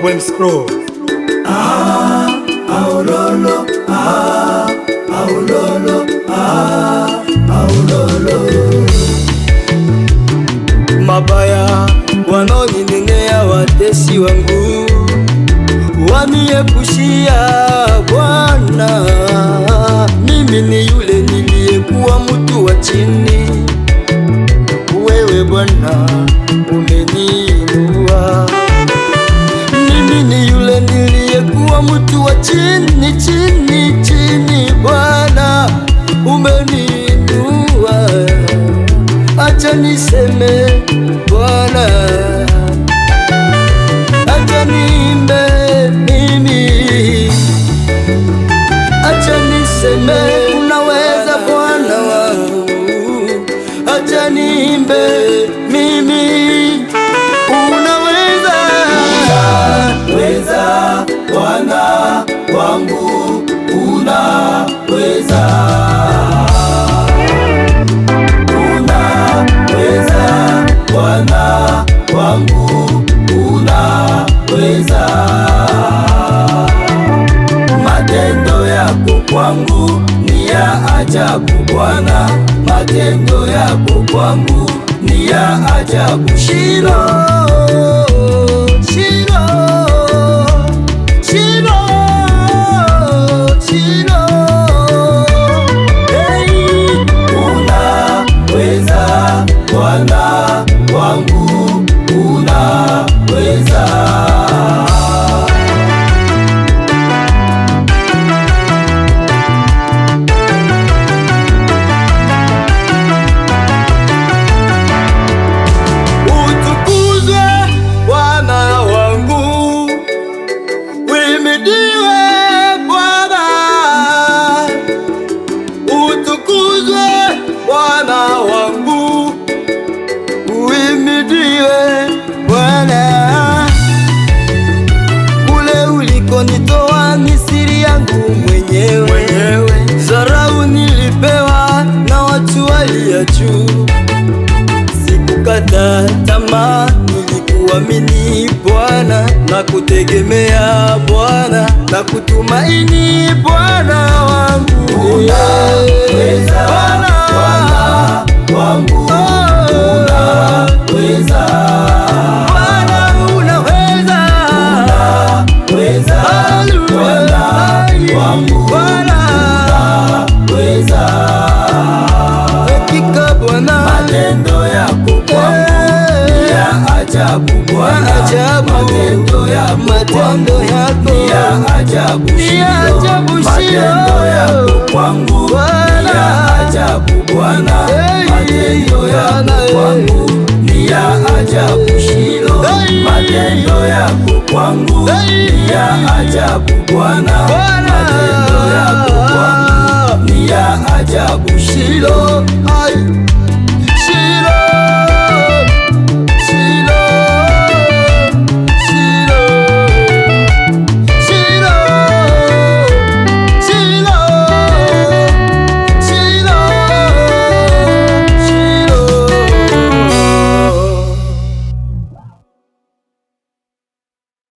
Wems Pro. Aulolo, aulolo, aulolo. Mabaya wanaoninenea watesi wangu, waniepushia Bwana. Mimi ni yule niliyekuwa mtu wa chini, wewe Bwana umeniinua. Mimi ni yule niliyekuwa mtu wa chini chini chini, Bwana umeniinua. Acha niseme Bwana, acha niimbe mimi, acha niseme unaweza Bwana wangu, acha niimbe mimi, unaweza, unaweza Bwana wangu, unaweza. Bwana wangu unaweza, matendo yako kwangu ni ya ajabu Bwana, matendo yako kwangu ni ya ajabu. Shilo, Shilo, Shilo, Shilo, hey, unaweza Bwana wangu unaweza. utukuzwe Bwana wangu, uhimidiwe Bwana, utukuzwe Bwana wangu, uhimidiwe Bwana. Kule ulikonitoa ni siri yangu mwenyewe, dharau nilipewa na watu walio juu. Sikukata tamaa, nilikuamini Bwana na kutegemea Bwana na kutumaini Bwana wangu. Unaweza Bwana wangu, unaweza Bwana, unaweza, unaweza Bwana wangu, unaweza. hakika Bwana, matendo yako kwangu ni ya ajabu Bwana, matendo yako ni ya ajabu. Matendo yako kwangu ni ya ajabu Bwana, matendo yako kwangu ni ya ajabu. Shilo, matendo yako kwangu ni ya ajabu Bwana, matendo yako kwangu ni ya ajabu. Shilo,